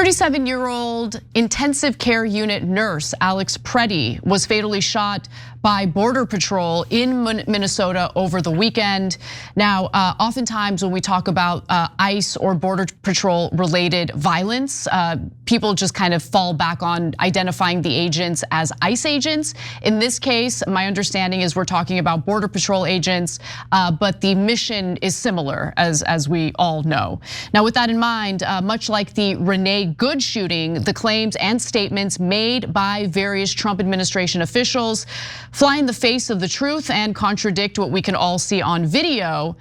37-year-old intensive care unit nurse Alex Pretti was fatally shot by Border Patrol in Minnesota over the weekend. Now, oftentimes when we talk about ICE or Border Patrol related violence, people just kind of fall back on identifying the agents as ICE agents. In this case, my understanding is we're talking about Border Patrol agents, but the mission is similar, as we all know. Now, with that in mind, much like the Renee Good shooting, the claims and statements made by various Trump administration officials fly in the face of the truth and contradict what we can all see on video.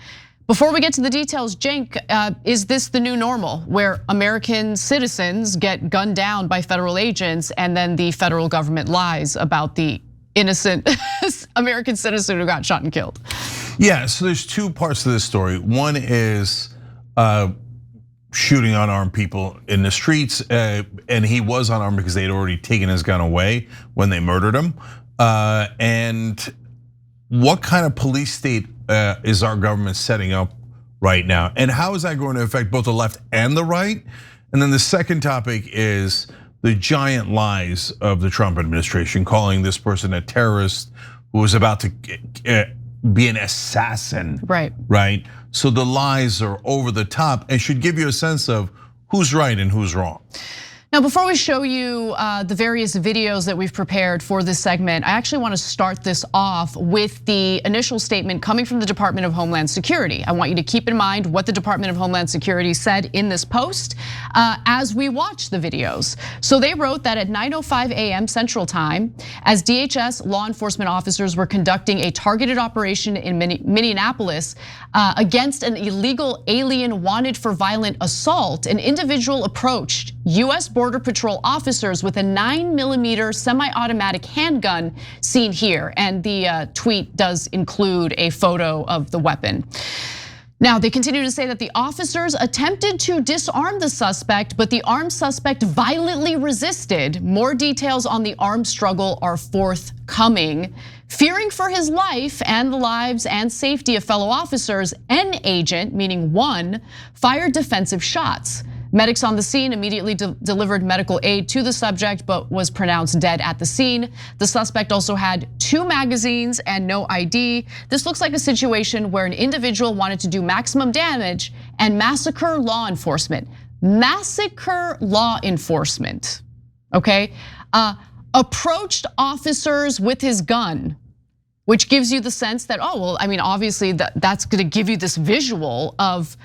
Before we get to the details, Cenk, is this the new normal where American citizens get gunned down by federal agents and then the federal government lies about the innocent American citizen who got shot and killed? Yeah, so there's two parts to this story. One is shooting unarmed people in the streets, and he was unarmed because they'd already taken his gun away when they murdered him. And what kind of police state is our government setting up right now? And how is that going to affect both the left and the right? And then the second topic is the giant lies of the Trump administration, calling this person a terrorist who was about to be an assassin. Right. So the lies are over the top and should give you a sense of who's right and who's wrong. Now, before we show you the various videos that we've prepared for this segment, I actually want to start this off with the initial statement coming from the Department of Homeland Security. I want you to keep in mind what the Department of Homeland Security said in this post as we watch the videos. So they wrote that at 9:05 a.m. Central Time, as DHS law enforcement officers were conducting a targeted operation in Minneapolis against an illegal alien wanted for violent assault, an individual approached US Border Patrol officers with a 9mm semi-automatic handgun seen here. And the tweet does include a photo of the weapon. Now, they continue to say that the officers attempted to disarm the suspect, but the armed suspect violently resisted. More details on the armed struggle are forthcoming. Fearing for his life and the lives and safety of fellow officers, an agent, meaning one, fired defensive shots. Medics on the scene immediately delivered medical aid to the subject, but was pronounced dead at the scene. The suspect also had 2 magazines and no ID. This looks like a situation where an individual wanted to do maximum damage and massacre law enforcement. Massacre law enforcement, okay? Approached officers with his gun, which gives you the sense that, oh, well, I mean, obviously that's gonna give you this visual of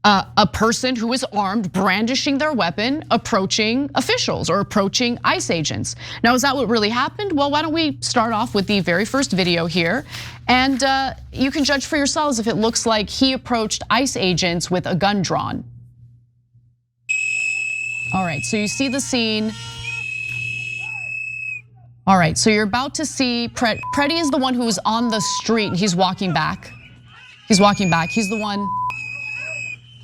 a person who is armed, brandishing their weapon, approaching officials or approaching ICE agents. Now, is that what really happened? Well, why don't we start off with the very first video here, and you can judge for yourselves if it looks like he approached ICE agents with a gun drawn. All right, so you see the scene. All right, so you're about to see Pretti is the one who is on the street. He's walking back. He's walking back. He's the one.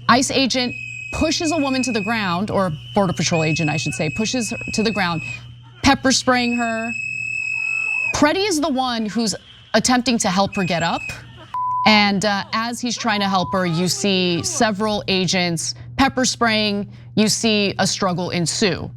ICE agent pushes a woman to the ground, or Border Patrol agent, I should say, pushes her to the ground, pepper spraying her. Pretti is the one who's attempting to help her get up. And as he's trying to help her, you see several agents pepper spraying, you see a struggle ensue.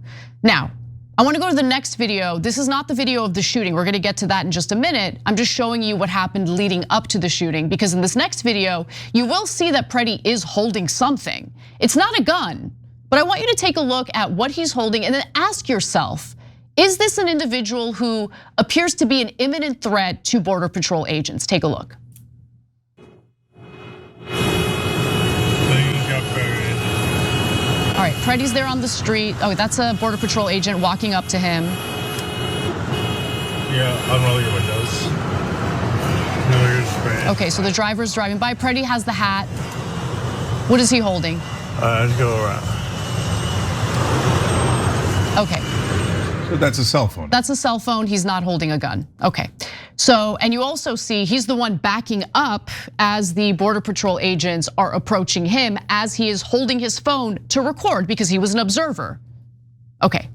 Now, I want to go to the next video. This is not the video of the shooting. We're gonna get to that in just a minute. I'm just showing you what happened leading up to the shooting, because in this next video, you will see that Pretti is holding something. It's not a gun, but I want you to take a look at what he's holding and then ask yourself, is this an individual who appears to be an imminent threat to Border Patrol agents? Take a look. All right, Pretti's there on the street. Oh, that's a Border Patrol agent walking up to him. Yeah, unrolling your windows. No, you're spraying. Okay, so the driver's driving by. Pretti has the hat. What is he holding? Just go around. Okay. So that's a cell phone. That's a cell phone. He's not holding a gun. Okay. So, and you also see he's the one backing up as the Border Patrol agents are approaching him as he is holding his phone to record because he was an observer. Okay,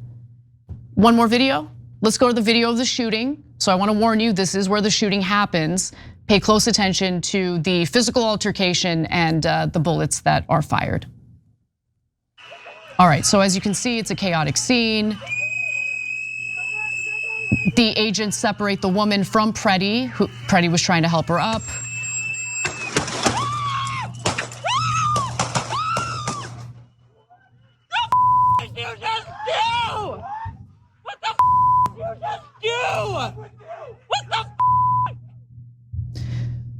one more video. Let's go to the video of the shooting. So I want to warn you, this is where the shooting happens. Pay close attention to the physical altercation and the bullets that are fired. All right, so as you can see, it's a chaotic scene. The agents separate the woman from Pretti, who Pretti was trying to help her up.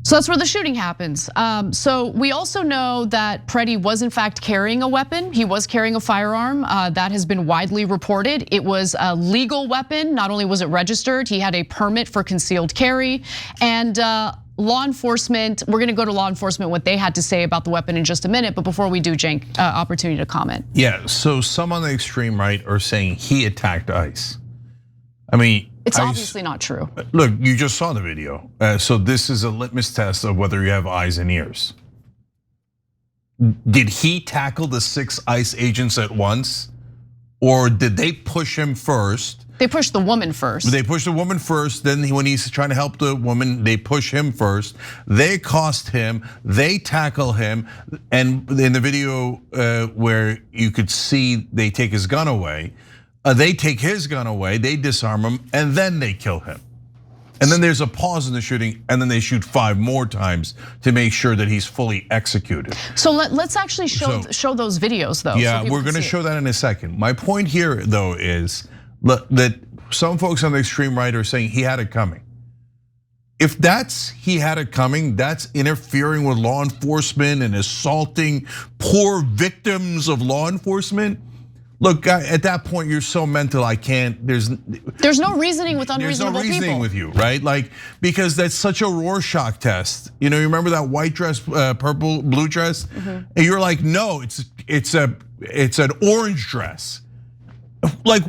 So that's where the shooting happens. So we also know that Pretti was in fact carrying a weapon. He was carrying a firearm. That has been widely reported. It was a legal weapon. Not only was it registered, he had a permit for concealed carry. And law enforcement, we're gonna go to law enforcement, what they had to say about the weapon in just a minute. But before we do, Cenk, opportunity to comment. Yeah, so some on the extreme right are saying he attacked ICE. I mean, it's obviously not true. Look, you just saw the video. So this is a litmus test of whether you have eyes and ears. Did he tackle the 6 ICE agents at once? Or did they push him first? They pushed the woman first. They pushed the woman first, then when he's trying to help the woman, they push him first. They accost him, they tackle him, and in the video where you could see they take his gun away, they take his gun away, they disarm him, and then they kill him. And then there's a pause in the shooting, and then they shoot 5 more times to make sure that he's fully executed. So let's actually show those videos though. Yeah, we're gonna show that in a second. My point here though is that some folks on the extreme right are saying he had it coming. If that's he had it coming, that's interfering with law enforcement and assaulting poor victims of law enforcement. Look, at that point, you're so mental. I can't. There's no reasoning with unreasonable people. There's no reasoning with you, right? Like, because that's such a Rorschach test. You know, you remember that white dress, purple, blue dress, and you're like, no, it's an orange dress. Like,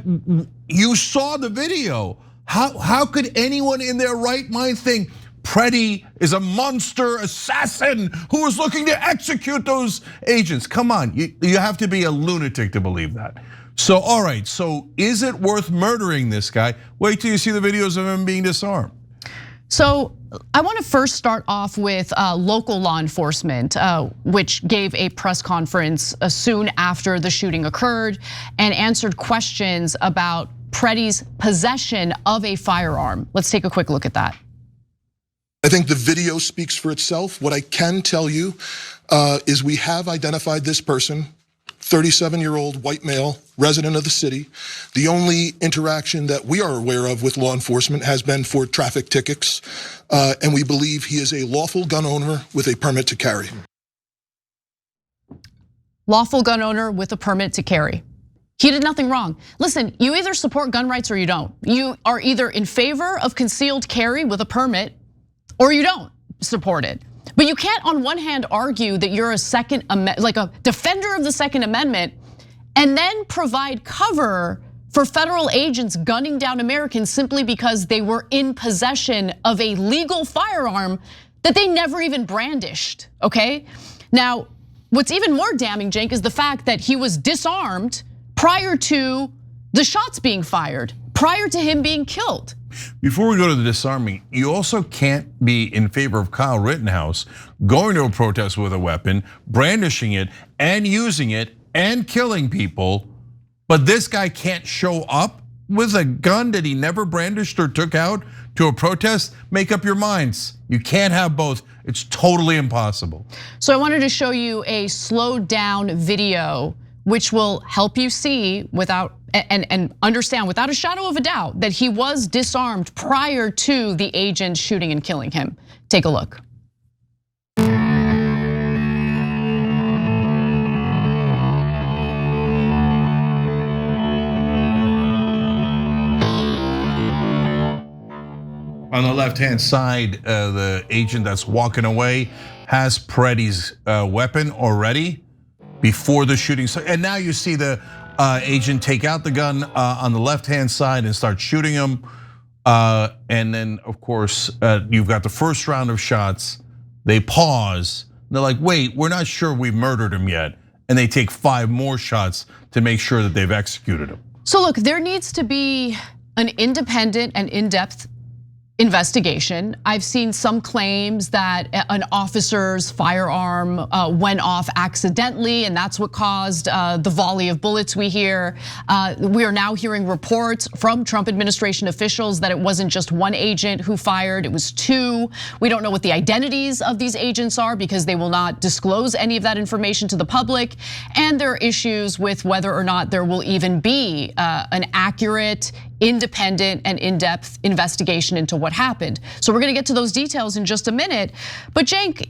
you saw the video. How could anyone in their right mind think Pretti is a monster assassin who was looking to execute those agents? Come on, you have to be a lunatic to believe that. So, all right, so is it worth murdering this guy? Wait till you see the videos of him being disarmed. So I want to first start off with local law enforcement, which gave a press conference soon after the shooting occurred and answered questions about Pretti's possession of a firearm. Let's take a quick look at that. I think the video speaks for itself. What I can tell you is we have identified this person, 37-year-old white male, resident of the city. The only interaction that we are aware of with law enforcement has been for traffic tickets, and we believe he is a lawful gun owner with a permit to carry. Lawful gun owner with a permit to carry. He did nothing wrong. Listen, you either support gun rights or you don't. You are either in favor of concealed carry with a permit or you don't support it. But you can't on one hand argue that you're like a defender of the Second Amendment and then provide cover for federal agents gunning down Americans simply because they were in possession of a legal firearm that they never even brandished, okay? Now, what's even more damning, Cenk, is the fact that he was disarmed prior to the shots being fired, prior to him being killed. Before we go to the disarming, you also can't be in favor of Kyle Rittenhouse going to a protest with a weapon, brandishing it and using it and killing people, but this guy can't show up with a gun that he never brandished or took out to a protest. Make up your minds. You can't have both. It's totally impossible. So I wanted to show you a slowed down video which will help you see without and understand without a shadow of a doubt that he was disarmed prior to the agent shooting and killing him. Take a look. On the left-hand side, the agent that's walking away has Pretti's weapon already before the shooting. And now you see the agent take out the gun on the left-hand side and start shooting him. And then, of course, you've got the first round of shots. They pause. They're like, wait, we're not sure we've murdered him yet. And they take 5 more shots to make sure that they've executed him. So look, there needs to be an independent and in-depth investigation. I've seen some claims that an officer's firearm went off accidentally, and that's what caused the volley of bullets we hear. We are now hearing reports from Trump administration officials that it wasn't just one agent who fired, it was two. We don't know what the identities of these agents are because they will not disclose any of that information to the public. And there are issues with whether or not there will even be an accurate, independent and in-depth investigation into what happened. So we're gonna get to those details in just a minute. But Cenk,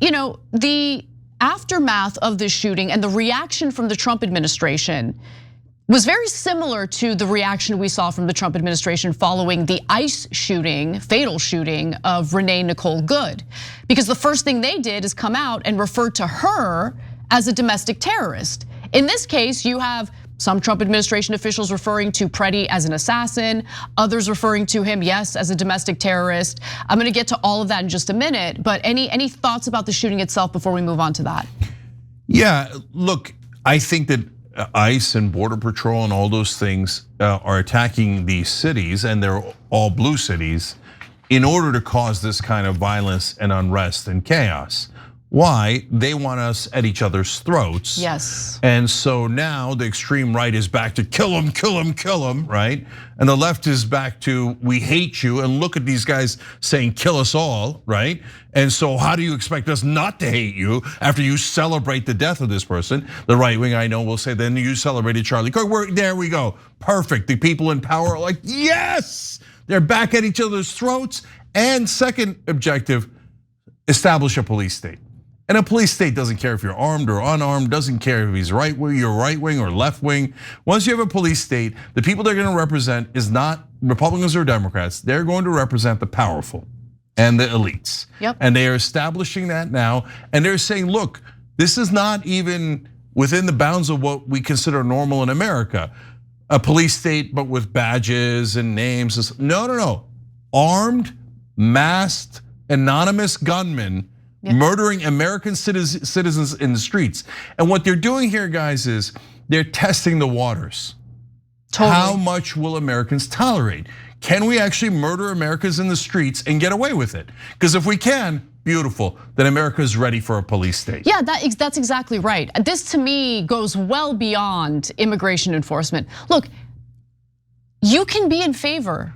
the aftermath of this shooting and the reaction from the Trump administration was very similar to the reaction we saw from the Trump administration following the ICE shooting, fatal shooting of Renee Nicole Good. Because the first thing they did is come out and refer to her as a domestic terrorist. In this case, you have some Trump administration officials referring to Pretti as an assassin, others referring to him, yes, as a domestic terrorist. I'm gonna get to all of that in just a minute, but any thoughts about the shooting itself before we move on to that? Yeah, look, I think that ICE and Border Patrol and all those things are attacking these cities, and they're all blue cities, in order to cause this kind of violence and unrest and chaos. Why? They want us at each other's throats. Yes. And so now the extreme right is back to kill them, kill them, kill them, right? And the left is back to we hate you, and look at these guys saying kill us all, right? And so how do you expect us not to hate you after you celebrate the death of this person? The right wing, I know, will say then you celebrated Charlie Kirk. There we go, perfect. The people in power are like, yes! They're back at each other's throats. And second objective, establish a police state. And a police state doesn't care if you're armed or unarmed, doesn't care if he's right wing, you're right wing or left wing. Once you have a police state, the people they're gonna represent is not Republicans or Democrats. They're going to represent the powerful and the elites. Yep. And they are establishing that now. And they're saying, look, this is not even within the bounds of what we consider normal in America. A police state, but with badges and names. No. Armed, masked, anonymous gunmen murdering American citizens in the streets. And what they're doing here, guys, is they're testing the waters. Totally. How much will Americans tolerate? Can we actually murder Americans in the streets and get away with it? Because if we can, beautiful, then America is ready for a police state. Yeah, that's exactly right. This to me goes well beyond immigration enforcement. Look, you can be in favor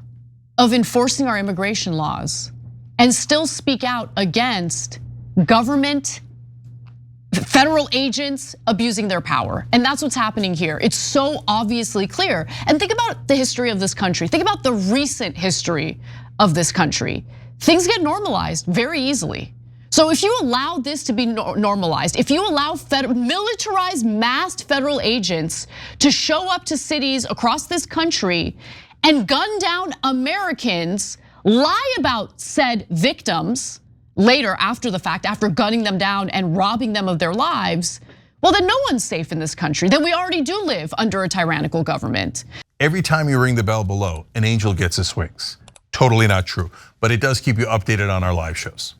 of enforcing our immigration laws and still speak out against government, federal agents abusing their power. And that's what's happening here. It's so obviously clear. And think about the history of this country. Think about the recent history of this country. Things get normalized very easily. So if you allow this to be normalized, if you allow militarized, masked federal agents to show up to cities across this country and gun down Americans, lie about said victims later after the fact, after gunning them down and robbing them of their lives, well then no one's safe in this country. Then we already do live under a tyrannical government. Every time you ring the bell below, an angel gets his wings. Totally not true, but it does keep you updated on our live shows.